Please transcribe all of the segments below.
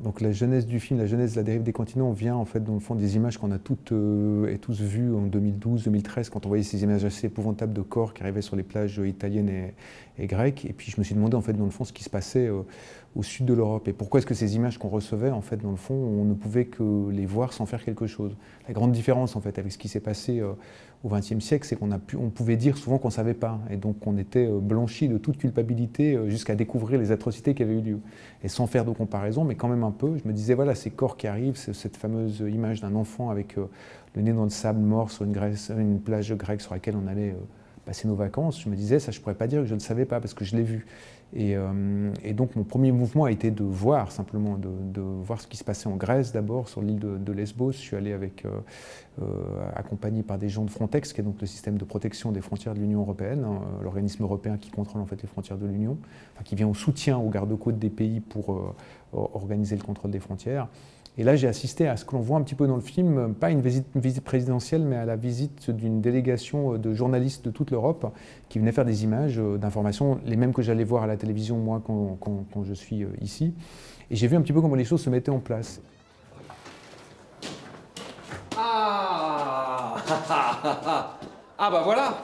Donc la genèse du film, la genèse de La Dérive des continents vient en fait dans le fond des images qu'on a toutes et tous vues en 2012-2013 quand on voyait ces images assez épouvantables de corps qui arrivaient sur les plages italiennes et grecques. Et puis je me suis demandé en fait dans le fond ce qui se passait au sud de l'Europe et pourquoi est-ce que ces images qu'on recevait en fait dans le fond on ne pouvait que les voir sans faire quelque chose. La grande différence en fait avec ce qui s'est passé au XXe siècle, c'est on pouvait dire souvent qu'on ne savait pas et donc on était blanchi de toute culpabilité jusqu'à découvrir les atrocités qui avaient eu lieu. Et sans faire de comparaison, mais quand même un peu, je me disais, voilà, ces corps qui arrivent, cette fameuse image d'un enfant avec le nez dans le sable mort sur une plage grecque sur laquelle on allait passer nos vacances, je me disais, ça je ne pourrais pas dire que je ne savais pas, parce que je l'ai vu. Et donc mon premier mouvement a été de voir, simplement, de voir ce qui se passait en Grèce d'abord, sur l'île de Lesbos. Je suis allé accompagné par des gens de Frontex, qui est donc le système de protection des frontières de l'Union européenne, hein, l'organisme européen qui contrôle en fait les frontières de l'Union, enfin, qui vient au soutien aux gardes-côtes des pays pour organiser le contrôle des frontières. Et là, j'ai assisté à ce que l'on voit un petit peu dans le film, pas une visite présidentielle, mais à la visite d'une délégation de journalistes de toute l'Europe qui venaient faire des images d'informations, les mêmes que j'allais voir à la télévision, moi, quand je suis ici. Et j'ai vu un petit peu comment les choses se mettaient en place. Ah Ah bah voilà.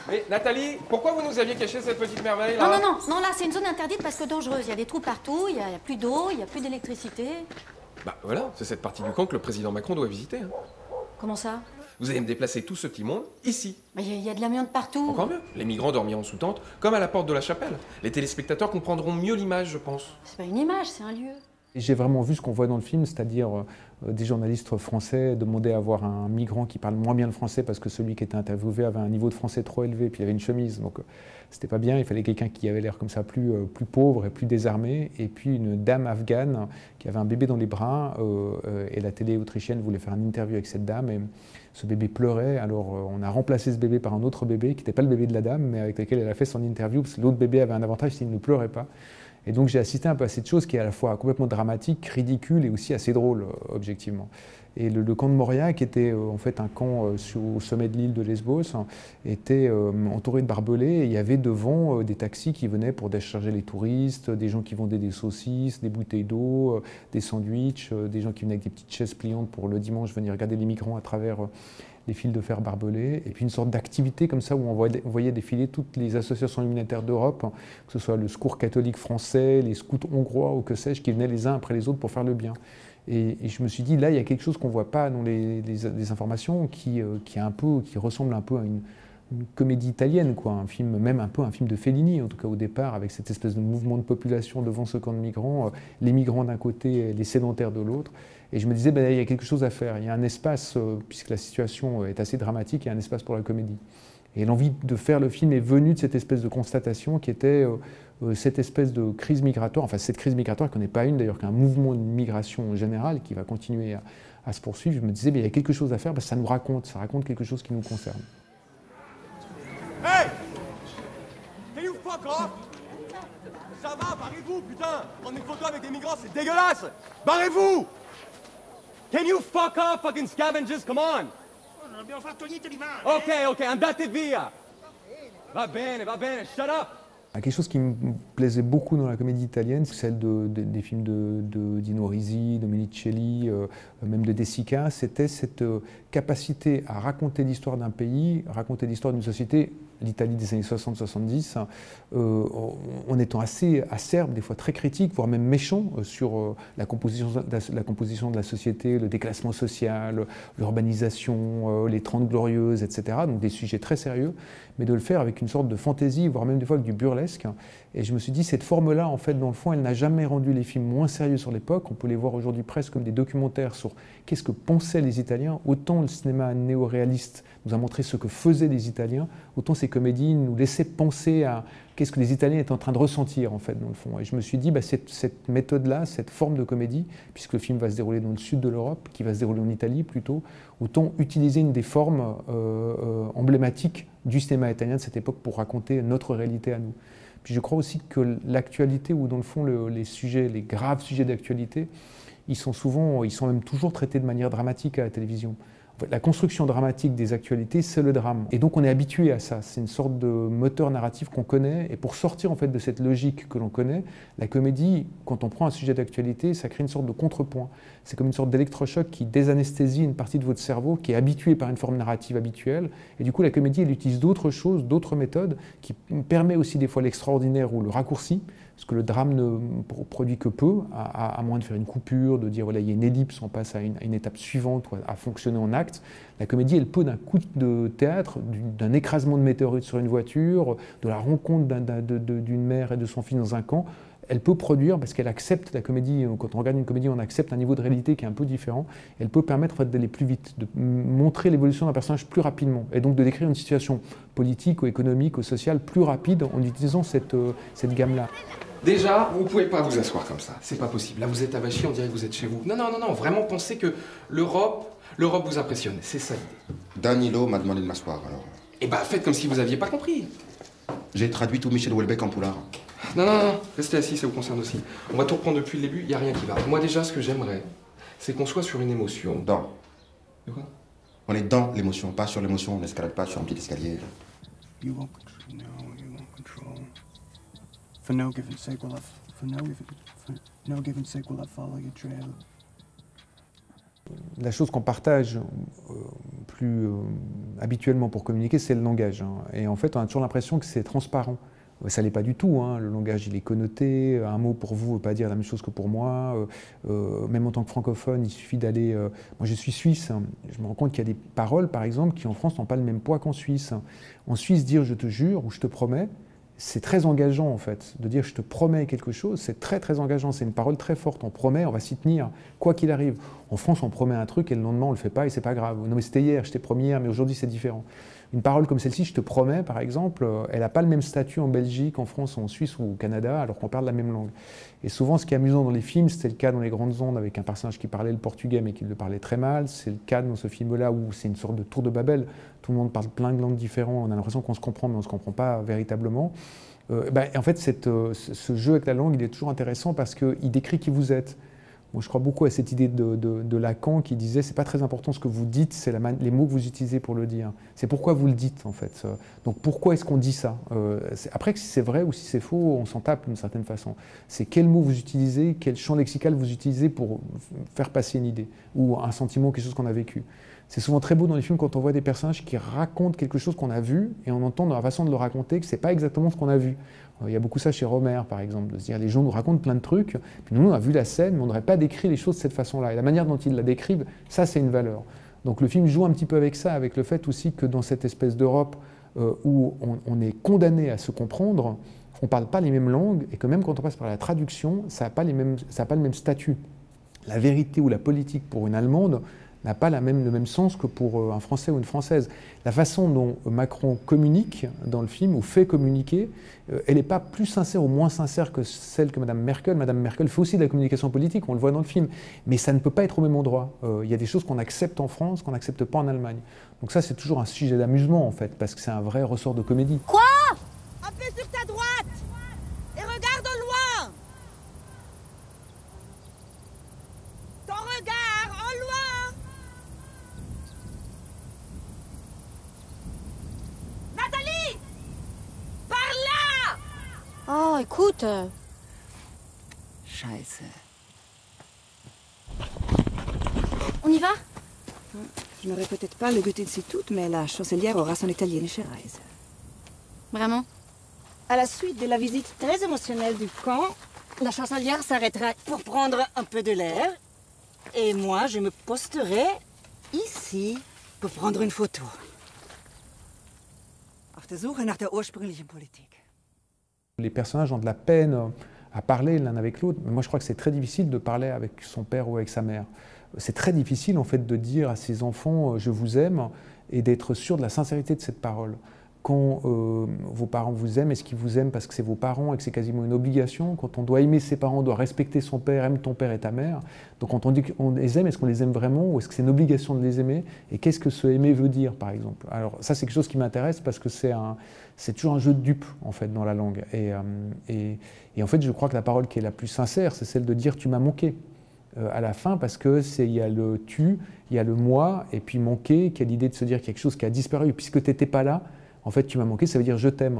Mais Nathalie, pourquoi vous nous aviez caché cette petite merveille là? Non, là c'est une zone interdite parce que dangereuse. Il y a des trous partout, il n'y a plus d'eau, il n'y a plus d'électricité. Bah voilà, c'est cette partie du camp que le président Macron doit visiter. Hein. Comment ça? Vous allez me déplacer tout ce petit monde ici. Mais il y a de l'amiante partout. Encore mieux, les migrants dormiront sous tente, comme à la porte de la chapelle. Les téléspectateurs comprendront mieux l'image, je pense. C'est pas une image, c'est un lieu. J'ai vraiment vu ce qu'on voit dans le film, c'est-à-dire des journalistes français demander à voir un migrant qui parle moins bien le français parce que celui qui était interviewé avait un niveau de français trop élevé, puis il avait une chemise, donc c'était pas bien. Il fallait quelqu'un qui avait l'air comme ça plus pauvre et plus désarmé, et puis une dame afghane qui avait un bébé dans les bras, et la télé autrichienne voulait faire une interview avec cette dame, et ce bébé pleurait, alors on a remplacé ce bébé par un autre bébé qui n'était pas le bébé de la dame, mais avec lequel elle a fait son interview, parce que l'autre bébé avait un avantage, c'est qu'il ne pleurait pas. Et donc j'ai assisté un peu à cette chose qui est à la fois complètement dramatique, ridicule et aussi assez drôle, objectivement. Et le camp de Moria, qui était en fait un camp au sommet de l'île de Lesbos, était entouré de barbelés et il y avait devant des taxis qui venaient pour décharger les touristes, des gens qui vendaient des saucisses, des bouteilles d'eau, des sandwichs, des gens qui venaient avec des petites chaises pliantes pour le dimanche venir regarder les migrants à travers les fils de fer barbelés, et puis une sorte d'activité comme ça où on voyait défiler toutes les associations humanitaires d'Europe, que ce soit le Secours catholique français, les scouts hongrois ou que sais-je, qui venaient les uns après les autres pour faire le bien. Et je me suis dit, là, il y a quelque chose qu'on ne voit pas dans les informations qui ressemble un peu à une comédie italienne, quoi, un film, même un peu un film de Fellini, en tout cas au départ, avec cette espèce de mouvement de population devant ce camp de migrants, les migrants d'un côté, les sédentaires de l'autre. Et je me disais, il y a quelque chose à faire, il y a un espace, puisque la situation est assez dramatique, il y a un espace pour la comédie. Et l'envie de faire le film est venue de cette espèce de constatation qui était cette espèce de crise migratoire, enfin cette crise migratoire qui n'est pas une d'ailleurs, qu'un mouvement de migration général qui va continuer à se poursuivre. Je me disais, il y a quelque chose à faire parce que ça raconte quelque chose qui nous concerne. Hey! Can you fuck off? Ça va, barrez-vous, putain! Prendre une photo avec des migrants, c'est dégueulasse! Barrez-vous! Can you fuck off, fucking scavengers? Come on! Abbiamo fatto niente di male. Ok, andate via! Va bene, shut up! Quelque chose qui me plaisait beaucoup dans la comédie italienne, c'est celle des films de Dino Risi, de Menicelli, même de De Sica, c'était cette capacité à raconter l'histoire d'un pays, raconter l'histoire d'une société, l'Italie des années 60-70, en étant assez acerbe, des fois très critique, voire même méchant sur la composition de la société, le déclassement social, l'urbanisation, les 30 glorieuses, etc. Donc des sujets très sérieux, mais de le faire avec une sorte de fantaisie, voire même des fois avec du burlesque. Et je me suis dit, cette forme-là, en fait, dans le fond, elle n'a jamais rendu les films moins sérieux sur l'époque. On peut les voir aujourd'hui presque comme des documentaires sur qu'est-ce que pensaient les Italiens. Autant le cinéma néo-réaliste nous a montré ce que faisaient les Italiens, autant ces comédies nous laissaient penser à qu'est-ce que les Italiens étaient en train de ressentir, en fait, dans le fond. Et je me suis dit, cette méthode-là, cette forme de comédie, puisque le film va se dérouler dans le sud de l'Europe, qui va se dérouler en Italie plutôt, autant utiliser une des formes emblématiques du cinéma italien de cette époque pour raconter notre réalité à nous. Puis je crois aussi que l'actualité, ou dans le fond les graves sujets d'actualité, ils sont même toujours traités de manière dramatique à la télévision. La construction dramatique des actualités, c'est le drame. Et donc on est habitué à ça. C'est une sorte de moteur narratif qu'on connaît. Et pour sortir en fait de cette logique que l'on connaît, la comédie, quand on prend un sujet d'actualité, ça crée une sorte de contrepoint. C'est comme une sorte d'électrochoc qui désanesthésie une partie de votre cerveau qui est habitué par une forme narrative habituelle. Et du coup, la comédie, elle utilise d'autres choses, d'autres méthodes, qui permet aussi des fois l'extraordinaire ou le raccourci, parce que le drame ne produit que peu, à moins de faire une coupure, de dire voilà, il y a une ellipse, on passe à une étape suivante, ou à fonctionner en acte. La comédie, elle peut d'un coup de théâtre, d'un écrasement de météorite sur une voiture, de la rencontre d'une mère et de son fils dans un camp, elle peut produire, parce qu'elle accepte la comédie, quand on regarde une comédie, on accepte un niveau de réalité qui est un peu différent, elle peut permettre en fait, d'aller plus vite, de montrer l'évolution d'un personnage plus rapidement, et donc de décrire une situation politique ou économique ou sociale plus rapide en utilisant cette gamme-là. Déjà, vous pouvez pas vous asseoir comme ça, c'est pas possible. Là, vous êtes avachi, on dirait que vous êtes chez vous. Non, non, non, non, vraiment pensez que l'Europe vous impressionne, c'est ça l'idée. Danilo m'a demandé de m'asseoir, alors... Eh ben, faites comme si vous aviez pas compris. J'ai traduit tout Michel Houellebecq en poulard. Non, non, non, restez assis, ça vous concerne aussi. On va tout reprendre depuis le début, il n'y a rien qui va. Moi déjà, ce que j'aimerais, c'est qu'on soit sur une émotion. Dans. De quoi? On est dans l'émotion, pas sur l'émotion, on n'escalade pas sur un pied d'escalier. You won't control, no, you won't control. For no given sake will I follow your trail. La chose qu'on partage plus habituellement pour communiquer, c'est le langage. Hein. Et en fait, on a toujours l'impression que c'est transparent. Ça l'est pas du tout, hein. Le langage il est connoté, un mot pour vous ne veut pas dire la même chose que pour moi, même en tant que francophone, il suffit d'aller... moi je suis suisse, hein. Je me rends compte qu'il y a des paroles par exemple qui en France n'ont pas le même poids qu'en Suisse. En Suisse, dire je te jure ou je te promets, c'est très engageant en fait, de dire je te promets quelque chose, c'est très très engageant, c'est une parole très forte, on promet, on va s'y tenir, quoi qu'il arrive. En France on promet un truc et le lendemain on le fait pas et c'est pas grave, non mais c'était hier, je t'ai promis hier mais aujourd'hui c'est différent. Une parole comme celle-ci, je te promets par exemple, elle n'a pas le même statut en Belgique, en France, en Suisse ou au Canada alors qu'on parle la même langue. Et souvent ce qui est amusant dans les films, c'était le cas dans Les Grandes Ondes avec un personnage qui parlait le portugais mais qui le parlait très mal, c'est le cas dans ce film-là où c'est une sorte de tour de Babel, tout le monde parle plein de langues différentes, on a l'impression qu'on se comprend mais on ne se comprend pas véritablement. En fait, ce jeu avec la langue, il est toujours intéressant parce qu'il décrit qui vous êtes. Moi, je crois beaucoup à cette idée de Lacan qui disait c'est pas très important ce que vous dites, c'est les mots que vous utilisez pour le dire. C'est pourquoi vous le dites, en fait. Donc, pourquoi est-ce qu'on dit ça? Après, si c'est vrai ou si c'est faux, on s'en tape d'une certaine façon. C'est quel mot vous utilisez, quel champ lexical vous utilisez pour faire passer une idée ou un sentiment, quelque chose qu'on a vécu. C'est souvent très beau dans les films quand on voit des personnages qui racontent quelque chose qu'on a vu et on entend dans la façon de le raconter que c'est pas exactement ce qu'on a vu. Il y a beaucoup ça chez Rohmer, par exemple, de se dire les gens nous racontent plein de trucs, puis nous on a vu la scène, mais on n'aurait pas décrit les choses de cette façon-là. Et la manière dont ils la décrivent, ça c'est une valeur. Donc le film joue un petit peu avec ça, avec le fait aussi que dans cette espèce d'Europe où on est condamné à se comprendre, on ne parle pas les mêmes langues et que même quand on passe par la traduction, ça n'a pas le même statut. La vérité ou la politique pour une Allemande n'a pas le même sens que pour un Français ou une Française. La façon dont Macron communique dans le film, ou fait communiquer, elle n'est pas plus sincère ou moins sincère que celle que Mme Merkel. Mme Merkel fait aussi de la communication politique, on le voit dans le film, mais ça ne peut pas être au même endroit. Il y a des choses qu'on accepte en France, qu'on n'accepte pas en Allemagne. Donc ça, c'est toujours un sujet d'amusement, en fait, parce que c'est un vrai ressort de comédie. Quoi? Un peu sur ta droite et regarde au loin. Ton regard au loin. Nathalie! Par là! Oh, écoute. Scheiße. On y va? Je n'aurai peut-être pas le goûter de ces toutes, mais la chancelière aura son italienne chez Reise. Vraiment? À la suite de la visite très émotionnelle du camp, la chancelière s'arrêtera pour prendre un peu de l'air. Et moi, je me posterai ici Pour prendre une photo. Auf der Suche nach der ursprünglichen Politik. Les personnages ont de la peine à parler l'un avec l'autre, mais moi je crois que c'est très difficile de parler avec son père ou avec sa mère. C'est très difficile en fait de dire à ses enfants « je vous aime » et d'être sûr de la sincérité de cette parole. Quand vos parents vous aiment, est-ce qu'ils vous aiment parce que c'est vos parents et que c'est quasiment une obligation? Quand on doit aimer ses parents, on doit respecter son père, aime ton père et ta mère. Donc quand on dit qu'on les aime, est-ce qu'on les aime vraiment ou est-ce que c'est une obligation de les aimer? Et qu'est-ce que ce aimer veut dire, par exemple? Alors ça, c'est quelque chose qui m'intéresse parce que c'est toujours un jeu de dupes, en fait, dans la langue. Et en fait, je crois que la parole qui est la plus sincère, c'est celle de dire « tu m'as manqué ». à la fin, parce que il y a le tu, il y a le moi, et puis manquer, qui a l'idée de se dire quelque chose qui a disparu, puisque tu n'étais pas là. En fait, tu m'as manqué, ça veut dire je t'aime.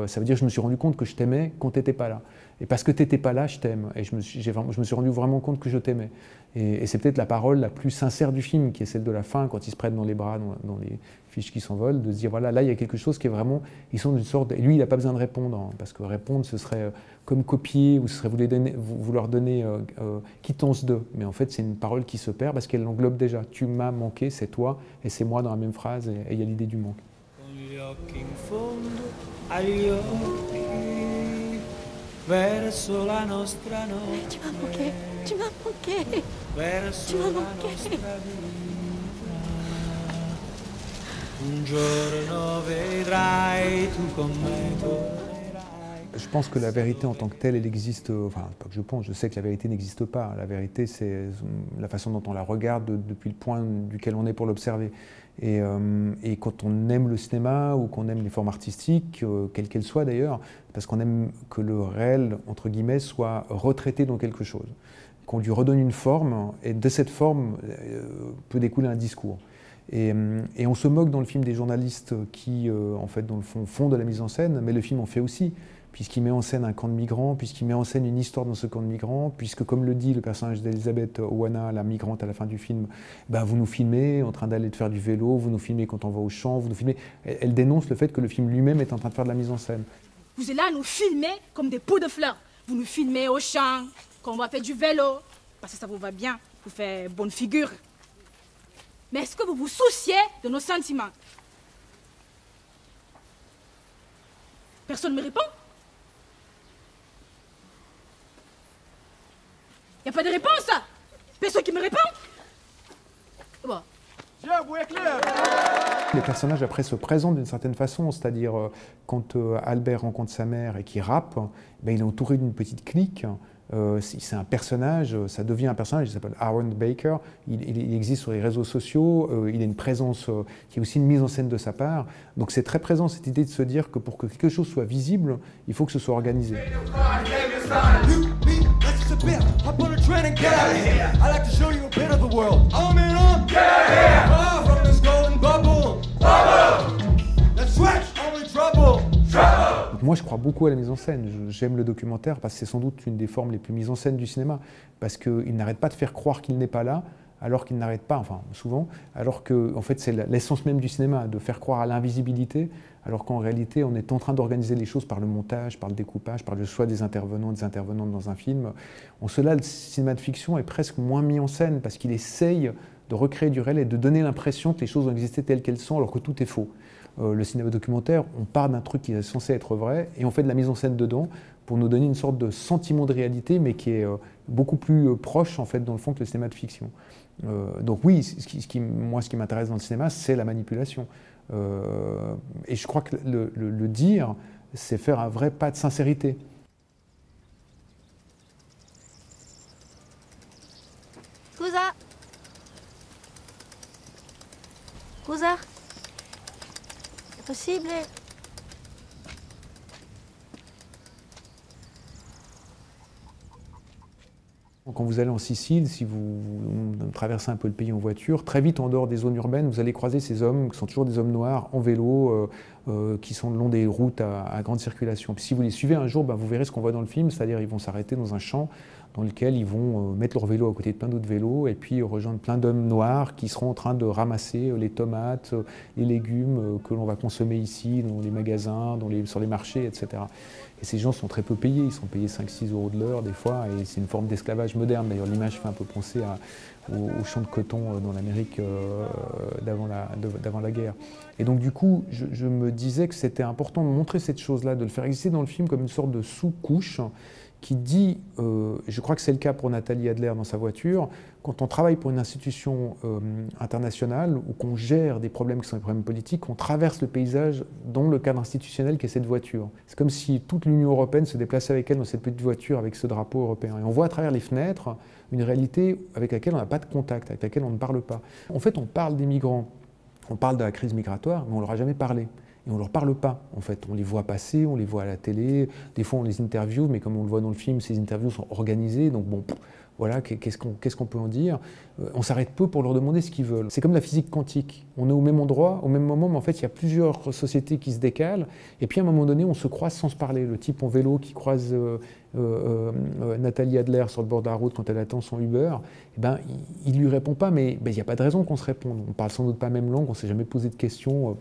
Ça veut dire je me suis rendu compte que je t'aimais quand tu n'étais pas là. Et parce que tu n'étais pas là, je t'aime. Et je me suis rendu vraiment compte que je t'aimais. Et c'est peut-être la parole la plus sincère du film, qui est celle de la fin, quand ils se prennent dans les bras, dans les fiches qui s'envolent, de se dire voilà, là, il y a quelque chose qui est vraiment. Ils sont d'une sorte. Et lui, il n'a pas besoin de répondre, hein, parce que répondre, ce serait comme copier, ou ce serait vous leur donner quittance d'eux. Mais en fait, c'est une parole qui se perd parce qu'elle l'englobe déjà. Tu m'as manqué, c'est toi, et c'est moi dans la même phrase, et il y a l'idée du manque. Gli occhi in fondo agli occhi verso la nostra notte. Tu m'as manqué, tu m'as manqué. Verso Tu m'as la manqué. nostra vita. Un giorno vedrai tu con me tornerai. Je pense que la vérité en tant que telle, elle existe, enfin, pas que je pense, je sais que la vérité n'existe pas. La vérité, c'est la façon dont on la regarde depuis le point duquel on est pour l'observer. Et quand on aime le cinéma ou qu'on aime les formes artistiques, quelles qu'elles soient d'ailleurs, parce qu'on aime que le réel, entre guillemets, soit retraité dans quelque chose, qu'on lui redonne une forme, et de cette forme peut découler un discours. Et on se moque dans le film des journalistes qui, en fait, dans le fond, font de la mise en scène, mais le film en fait aussi, puisqu'il met en scène un camp de migrants, puisqu'il met en scène une histoire dans ce camp de migrants, puisque, comme le dit le personnage d'Elisabeth Oana, la migrante à la fin du film, ben, vous nous filmez en train d'aller faire du vélo, vous nous filmez quand on va au champ, vous nous filmez. Elle dénonce le fait que le film lui-même est en train de faire de la mise en scène. Vous êtes là à nous filmer comme des pots de fleurs. Vous nous filmez au champ, quand on va faire du vélo, parce que ça vous va bien, vous faites bonne figure. Mais est-ce que vous vous souciez de nos sentiments? Personne ne me répond. Il n'y a pas de réponse. Personne qui me répond. Bon. Les personnages après se présentent d'une certaine façon, c'est-à-dire quand Albert rencontre sa mère et qu'il rappe, ben, il est entouré d'une petite clique. C'est un personnage, ça devient un personnage, il s'appelle Aaron Baker, il existe sur les réseaux sociaux, il a une présence qui est aussi une mise en scène de sa part. Donc c'est très présent cette idée de se dire que pour que quelque chose soit visible, il faut que ce soit organisé. Moi, je crois beaucoup à la mise en scène. J'aime le documentaire parce que c'est sans doute une des formes les plus mises en scène du cinéma. Parce qu'il n'arrête pas de faire croire qu'il n'est pas là, alors qu'il n'arrête pas, enfin souvent, alors que en fait, c'est l'essence même du cinéma, de faire croire à l'invisibilité, alors qu'en réalité, on est en train d'organiser les choses par le montage, par le découpage, par le choix des intervenants, des intervenantes dans un film. En cela, le cinéma de fiction est presque moins mis en scène parce qu'il essaye de recréer du réel et de donner l'impression que les choses ont existé telles qu'elles sont, alors que tout est faux. Le cinéma documentaire, on part d'un truc qui est censé être vrai et on fait de la mise en scène dedans pour nous donner une sorte de sentiment de réalité, mais qui est beaucoup plus proche, en fait, dans le fond, que le cinéma de fiction. Donc oui, moi, ce qui m'intéresse dans le cinéma, c'est la manipulation. Et je crois que le dire, c'est faire un vrai pas de sincérité. Scusa. Scusa. C'est possible? Quand vous allez en Sicile, si vous traversez un peu le pays en voiture, très vite en dehors des zones urbaines, vous allez croiser ces hommes qui sont toujours des hommes noirs en vélo, qui sont le long des routes à grande circulation. Puis si vous les suivez un jour, ben, vous verrez ce qu'on voit dans le film, c'est-à-dire ils vont s'arrêter dans un champ dans lequel ils vont mettre leur vélo à côté de plein d'autres vélos et puis rejoindre plein d'hommes noirs qui seront en train de ramasser les tomates, les légumes que l'on va consommer ici, dans les magasins, sur les marchés, etc. Et ces gens sont très peu payés, ils sont payés 5-6 euros de l'heure des fois, et c'est une forme d'esclavage moderne. D'ailleurs, l'image fait un peu penser aux champs de coton dans l'Amérique d'avant la guerre. Et donc du coup, je me disais que c'était important de montrer cette chose-là, de le faire exister dans le film comme une sorte de sous-couche qui dit, je crois que c'est le cas pour Nathalie Adler dans sa voiture, quand on travaille pour une institution internationale ou qu'on gère des problèmes qui sont des problèmes politiques, on traverse le paysage dans le cadre institutionnel qu'est cette voiture. C'est comme si toute l'Union européenne se déplaçait avec elle dans cette petite voiture avec ce drapeau européen. Et on voit à travers les fenêtres une réalité avec laquelle on n'a pas de contact, avec laquelle on ne parle pas. En fait, on parle des migrants, on parle de la crise migratoire, mais on ne leur a jamais parlé. et on ne leur parle pas, en fait. On les voit passer, on les voit à la télé, des fois on les interviewe, mais comme on le voit dans le film, ces interviews sont organisées, donc bon, voilà, qu'est-ce qu'on peut en dire? On s'arrête peu pour leur demander ce qu'ils veulent. C'est comme la physique quantique. On est au même endroit, au même moment, mais en fait, il y a plusieurs sociétés qui se décalent. Et puis, à un moment donné, on se croise sans se parler. Le type en vélo qui croise Nathalie Adler sur le bord de la route quand elle attend son Uber, eh ben, il ne lui répond pas, mais il n'y a pas de raison qu'on se réponde. On ne parle sans doute pas la même langue, on ne s'est jamais posé de questions.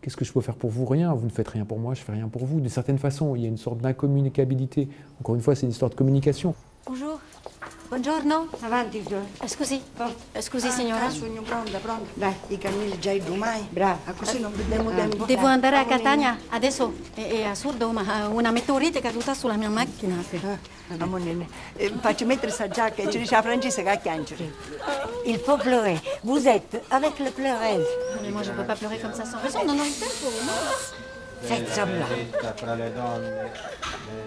Qu'est-ce que je peux faire pour vous? Rien. Vous ne faites rien pour moi, je ne fais rien pour vous. D'une certaine façon, il y a une sorte d'incommunicabilité. Encore une fois, c'est une histoire de communication. Bonjour. Buongiorno. Avanti, Gio. Scusi. Scusi, signora. Sogno pronta. Dai, i cammini già domani. Brava. Così non perdiamo tempo. Devo andare a Catania adesso. È assurdo, ma una meteorite è caduta sulla mia macchina. Amore, facci mettere sta giacca e ci dice a Francesca che a piangere. Il faut pleurer. Vous êtes avec le pleureuse. Mais moi, je ne peux pas pleurer comme ça sans raison. Non, non, il tempo, no? Faites semblant. Tra le donne,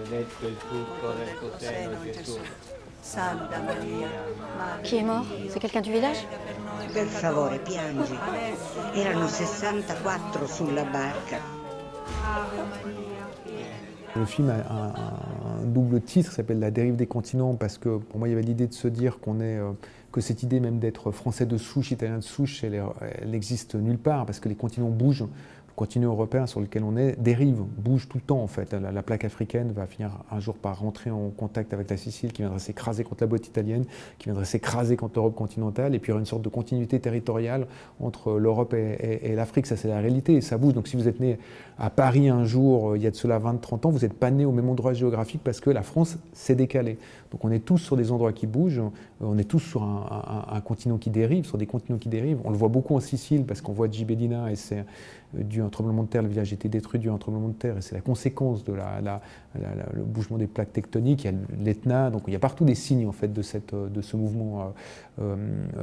benedetto il frutto del tuo seno, Gesù. Santa Maria. Qui est mort? C'est quelqu'un du village? Per favore, piangi. Erano 64 sulla barca. Le film a un double titre qui s'appelle La dérive des continents, parce que pour moi il y avait l'idée de se dire que cette idée même d'être français de souche, italien de souche, elle n'existe nulle part, parce que les continents bougent. Le continent européen sur lequel on est dérive, bouge tout le temps en fait. La plaque africaine va finir un jour par rentrer en contact avec la Sicile, qui viendrait s'écraser contre la boîte italienne, qui viendrait s'écraser contre l'Europe continentale, et puis il y aura une sorte de continuité territoriale entre l'Europe et l'Afrique. Ça c'est la réalité, et ça bouge. Donc si vous êtes né à Paris un jour, il y a de cela 20-30 ans, vous n'êtes pas né au même endroit géographique, parce que la France s'est décalée. Donc on est tous sur des endroits qui bougent, on est tous sur un continent qui dérive, sur des continents qui dérivent. On le voit beaucoup en Sicile, parce qu'on voit Gibellina, et c'est dû à un tremblement de terre, le village a été détruit dû à un tremblement de terre, et c'est la conséquence de le bougement des plaques tectoniques. Il y a l'Etna, donc il y a partout des signes en fait de ce mouvement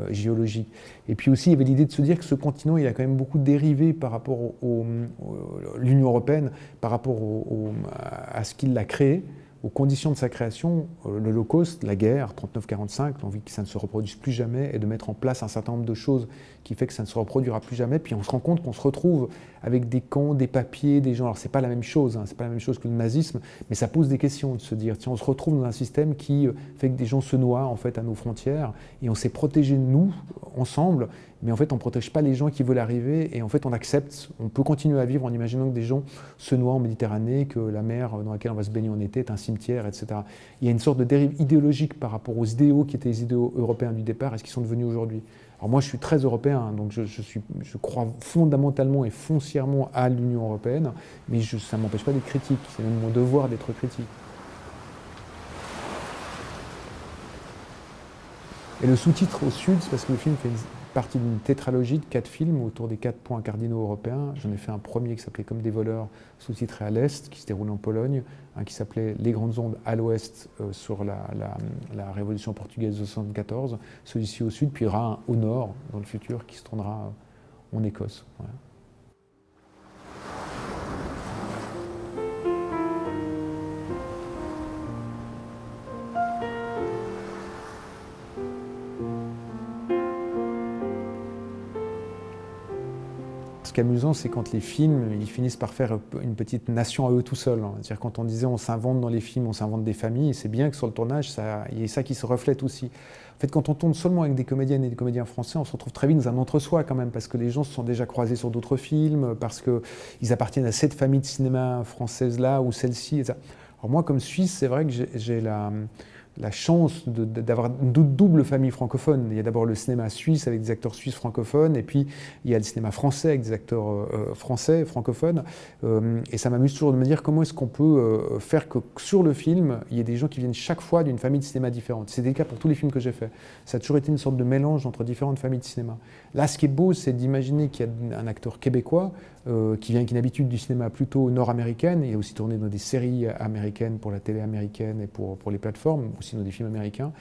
géologique. Et puis aussi il y avait l'idée de se dire que ce continent il a quand même beaucoup dérivé par rapport l'Union européenne, par rapport à ce qu'il l'a créé, aux conditions de sa création, l'Holocauste, la guerre, 39-45, l'envie que ça ne se reproduise plus jamais, et de mettre en place un certain nombre de choses qui fait que ça ne se reproduira plus jamais. Puis on se rend compte qu'on se retrouve avec des camps, des papiers, des gens. Alors c'est pas la même chose, c'est pas la même chose que le nazisme, mais ça pose des questions de se dire, tiens, on se retrouve dans un système qui fait que des gens se noient en fait à nos frontières, et on s'est protégés nous ensemble, mais en fait on ne protège pas les gens qui veulent arriver, et en fait on accepte, on peut continuer à vivre en imaginant que des gens se noient en Méditerranée, que la mer dans laquelle on va se baigner en été est un cimetière, etc. Il y a une sorte de dérive idéologique par rapport aux idéaux qui étaient les idéaux européens du départ et ce qu'ils sont devenus aujourd'hui. Alors moi je suis très européen, donc je crois fondamentalement et foncièrement à l'Union européenne, mais ça ne m'empêche pas d'être critique, c'est même mon devoir d'être critique. Et le sous-titre au sud, c'est parce que le film fait partie d'une tétralogie de 4 films autour des 4 points cardinaux européens. J'en ai fait un premier qui s'appelait Comme des voleurs, sous-titré à l'Est, qui se déroule en Pologne, un qui s'appelait Les grandes ondes à l'Ouest sur la Révolution portugaise de 1974, celui-ci au sud, puis il y aura un au nord dans le futur qui se tournera en Écosse. Voilà. Ce qui est amusant, c'est quand les films, ils finissent par faire une petite nation à eux tout seuls. C'est-à-dire quand on disait on s'invente dans les films, on s'invente des familles, c'est bien que sur le tournage, il y ait ça qui se reflète aussi. En fait, quand on tourne seulement avec des comédiennes et des comédiens français, on se retrouve très vite dans un entre-soi quand même, parce que les gens se sont déjà croisés sur d'autres films, parce qu'ils appartiennent à cette famille de cinéma française-là ou celle-ci. Alors moi, comme Suisse, c'est vrai que j'ai la chance d'avoir une double famille francophone. Il y a d'abord le cinéma suisse avec des acteurs suisses francophones, et puis il y a le cinéma français avec des acteurs français francophones. Et ça m'amuse toujours de me dire comment est-ce qu'on peut faire que sur le film, il y ait des gens qui viennent chaque fois d'une famille de cinéma différente. C'est le cas pour tous les films que j'ai faits. Ça a toujours été une sorte de mélange entre différentes familles de cinéma. Là, ce qui est beau, c'est d'imaginer qu'il y a un acteur québécois qui vient avec une habitude du cinéma plutôt nord-américaine. Il a aussi tourné dans des séries américaines pour la télé américaine et pour les plateformes, aussi dans des films américains.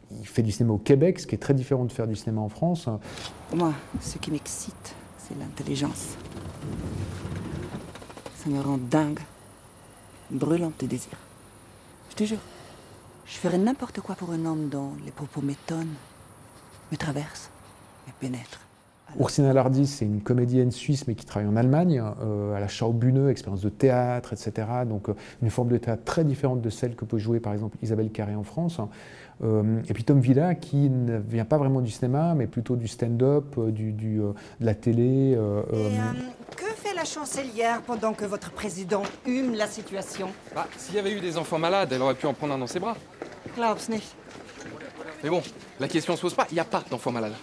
Il fait du cinéma au Québec, ce qui est très différent de faire du cinéma en France. Moi, ce qui m'excite, c'est l'intelligence. Ça me rend dingue, brûlante de désir. Je te jure, je ferais n'importe quoi pour un homme dont les propos m'étonnent, me traversent, me pénètrent. Ursina Lardis, c'est une comédienne suisse, mais qui travaille en Allemagne, à la Schaubühne, expérience de théâtre, etc. Donc une forme de théâtre très différente de celle que peut jouer par exemple Isabelle Carré en France. Et puis Tom Villa, qui ne vient pas vraiment du cinéma, mais plutôt du stand-up, de la télé. Que fait la chancelière pendant que votre président hume la situation? Bah, s'il y avait eu des enfants malades, elle aurait pu en prendre un dans ses bras. Glaub's nicht. Mais bon, la question se pose pas, il n'y a pas d'enfants malades.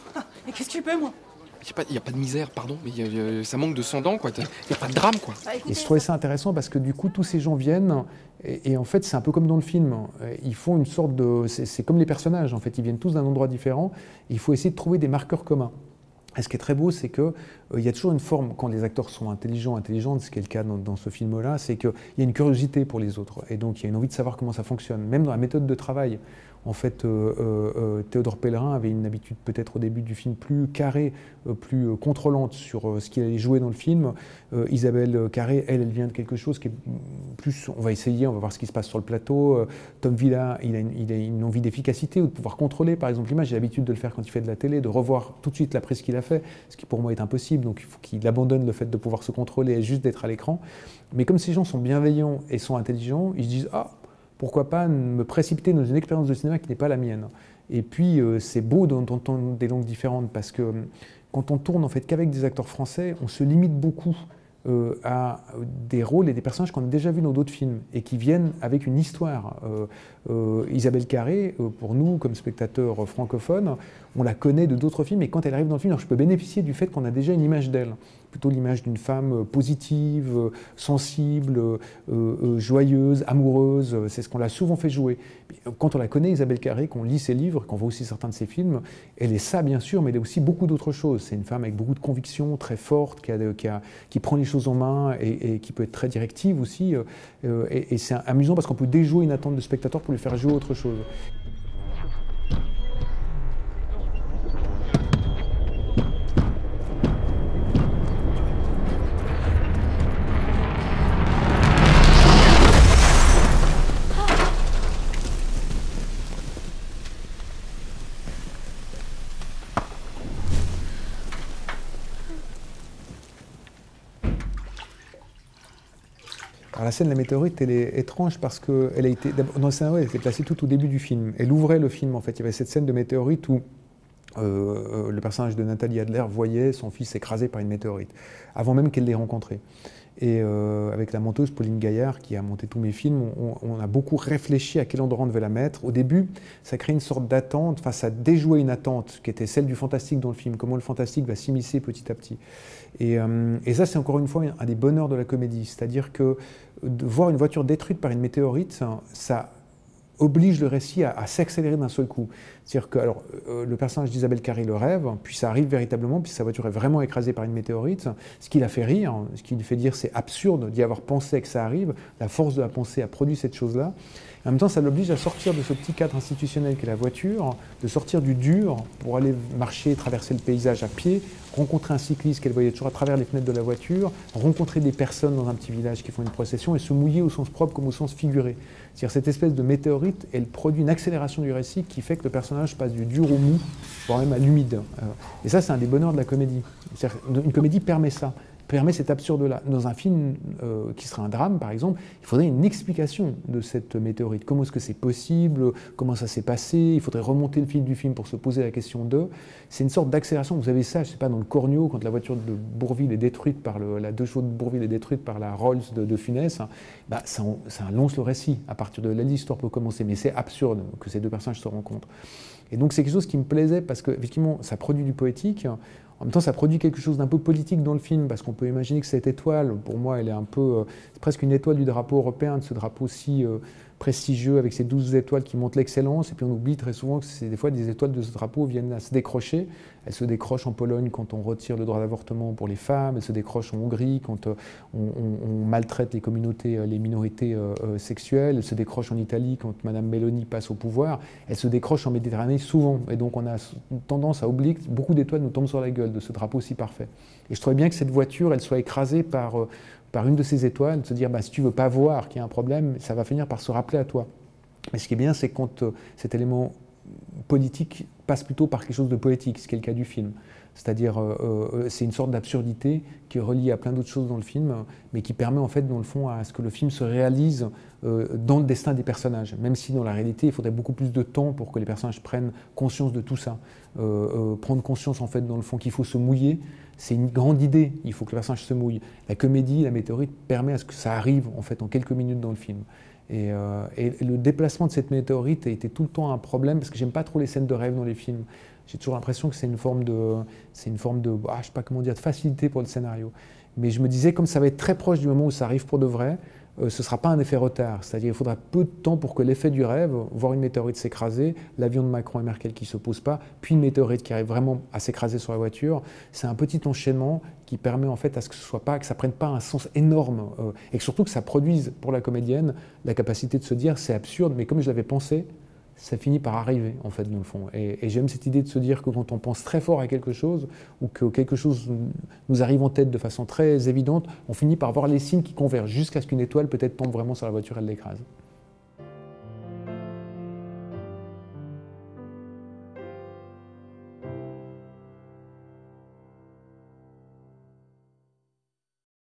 Et qu'est-ce que tu peux, moi? Il n'y a pas de misère, pardon, mais ça manque de sang dents, quoi. Il n'y a pas de drame, quoi. Et je trouvais ça intéressant parce que du coup, tous ces gens viennent, et en fait, c'est un peu comme dans le film. Ils font une sorte de... C'est comme les personnages, en fait. Ils viennent tous d'un endroit différent, et il faut essayer de trouver des marqueurs communs. Et ce qui est très beau, c'est qu'il y a toujours une forme, quand les acteurs sont intelligentes, ce qui est le cas dans ce film-là, c'est qu'il y a une curiosité pour les autres. Et donc, il y a une envie de savoir comment ça fonctionne, même dans la méthode de travail. En fait, Théodore Pellerin avait une habitude peut-être au début du film plus carrée, plus contrôlante sur ce qu'il allait jouer dans le film. Isabelle Carré, elle vient de quelque chose qui est plus... On va essayer, on va voir ce qui se passe sur le plateau. Tom Villa, il a une envie d'efficacité ou de pouvoir contrôler, par exemple, l'image. J'ai l'habitude de le faire quand il fait de la télé, de revoir tout de suite la prise qu'il a fait, ce qui pour moi est impossible. Donc il faut qu'il abandonne le fait de pouvoir se contrôler et juste d'être à l'écran. Mais comme ces gens sont bienveillants et sont intelligents, ils se disent « Ah, pourquoi pas me précipiter dans une expérience de cinéma qui n'est pas la mienne ?» Et puis, c'est beau d'entendre des langues différentes parce que quand on tourne en fait qu'avec des acteurs français, on se limite beaucoup à des rôles et des personnages qu'on a déjà vus dans d'autres films et qui viennent avec une histoire. Isabelle Carré, pour nous, comme spectateurs francophones, on la connaît de d'autres films et quand elle arrive dans le film, alors je peux bénéficier du fait qu'on a déjà une image d'elle. Plutôt l'image d'une femme positive, sensible, joyeuse, amoureuse. C'est ce qu'on l'a souvent fait jouer. Quand on la connaît, Isabelle Carré, qu'on lit ses livres, qu'on voit aussi certains de ses films, elle est ça bien sûr, mais elle est aussi beaucoup d'autres choses. C'est une femme avec beaucoup de convictions, très forte, qui prend les choses en main et qui peut être très directive aussi. Et c'est amusant parce qu'on peut déjouer une attente de spectateur pour lui faire jouer autre chose. Alors la scène de la météorite, elle est étrange parce qu'elle a été, dans le scénario, elle était placée tout au début du film. Elle ouvrait le film en fait. Il y avait cette scène de météorite où le personnage de Nathalie Adler voyait son fils écrasé par une météorite, avant même qu'elle l'ait rencontré. Et avec la monteuse Pauline Gaillard, qui a monté tous mes films, on a beaucoup réfléchi à quel endroit on devait la mettre. Au début, ça crée une sorte d'attente, enfin ça déjouait une attente qui était celle du fantastique dans le film, comment le fantastique va s'immiscer petit à petit. Et ça, c'est encore une fois un des bonheurs de la comédie, c'est-à-dire que de voir une voiture détruite par une météorite, ça oblige le récit à s'accélérer d'un seul coup. C'est-à-dire que le personnage d'Isabelle Carré le rêve, puis ça arrive véritablement, puis sa voiture est vraiment écrasée par une météorite, ce qui la fait rire, ce qui lui fait dire c'est absurde d'y avoir pensé que ça arrive, la force de la pensée a produit cette chose-là. En même temps, ça l'oblige à sortir de ce petit cadre institutionnel qu'est la voiture, de sortir du dur pour aller marcher, traverser le paysage à pied, rencontrer un cycliste qu'elle voyait toujours à travers les fenêtres de la voiture, rencontrer des personnes dans un petit village qui font une procession et se mouiller au sens propre comme au sens figuré. C'est-à-dire cette espèce de météorite, elle produit une accélération du récit qui fait que le personnage passe du dur au mou, voire même à l'humide. Et ça, c'est un des bonheurs de la comédie. Une comédie permet ça. Permet cet absurde-là. Dans un film qui serait un drame, par exemple, il faudrait une explication de cette météorite. Comment est-ce que c'est possible? Comment ça s'est passé? Il faudrait remonter le fil du film pour se poser la question de... C'est une sorte d'accélération. Vous avez ça, je ne sais pas, dans le Cornio, quand la voiture de Bourvil est détruite par la 2 chevaux de Bourvil est détruite par la Rolls de Funès, bah, ça lance le récit. À partir de là, l'histoire peut commencer. Mais c'est absurde que ces deux personnages se rencontrent. Et donc c'est quelque chose qui me plaisait parce que, effectivement, ça produit du poétique. En même temps, ça produit quelque chose d'un peu politique dans le film, parce qu'on peut imaginer que cette étoile, pour moi, elle est un peu... c'est presque une étoile du drapeau européen, de ce drapeau si prestigieux, avec ces 12 étoiles qui montrent l'excellence. Et puis on oublie très souvent que des fois, des étoiles de ce drapeau viennent à se décrocher. Elles se décrochent en Pologne quand on retire le droit d'avortement pour les femmes. Elles se décrochent en Hongrie quand on maltraite les communautés, les minorités sexuelles. Elles se décrochent en Italie quand Madame Meloni passe au pouvoir. Elles se décrochent en Méditerranée souvent. Et donc on a tendance à oublier que beaucoup d'étoiles nous tombent sur la gueule de ce drapeau si parfait. Et je trouvais bien que cette voiture, elle soit écrasée par une de ces étoiles, de se dire, bah, si tu ne veux pas voir qu'il y a un problème, ça va finir par se rappeler à toi. Mais ce qui est bien, c'est quand cet élément politique passe plutôt par quelque chose de poétique, ce qui est le cas du film. C'est-à-dire, c'est une sorte d'absurdité qui est reliée à plein d'autres choses dans le film, mais qui permet en fait, dans le fond, à ce que le film se réalise dans le destin des personnages. Même si dans la réalité, il faudrait beaucoup plus de temps pour que les personnages prennent conscience de tout ça. Prendre conscience en fait, dans le fond, qu'il faut se mouiller, c'est une grande idée. Il faut que le personnage se mouille. La comédie, la météorite permet à ce que ça arrive en fait en quelques minutes dans le film. Et le déplacement de cette météorite a été tout le temps un problème parce que j'aime pas trop les scènes de rêve dans les films. J'ai toujours l'impression que c'est une forme de, je sais pas comment dire, de facilité pour le scénario. Mais je me disais, comme ça va être très proche du moment où ça arrive pour de vrai, ce ne sera pas un effet retard. C'est-à-dire qu'il faudra peu de temps pour que l'effet du rêve, voir une météorite s'écraser, l'avion de Macron et Merkel qui ne se pose pas, puis une météorite qui arrive vraiment à s'écraser sur la voiture, c'est un petit enchaînement qui permet en fait à ce que ça prenne pas un sens énorme et que surtout que ça produise pour la comédienne la capacité de se dire c'est absurde, mais comme je l'avais pensé, ça finit par arriver, en fait, dans le fond. Et j'aime cette idée de se dire que quand on pense très fort à quelque chose, ou que quelque chose nous arrive en tête de façon très évidente, on finit par voir les signes qui convergent jusqu'à ce qu'une étoile peut-être tombe vraiment sur la voiture et l'écrase.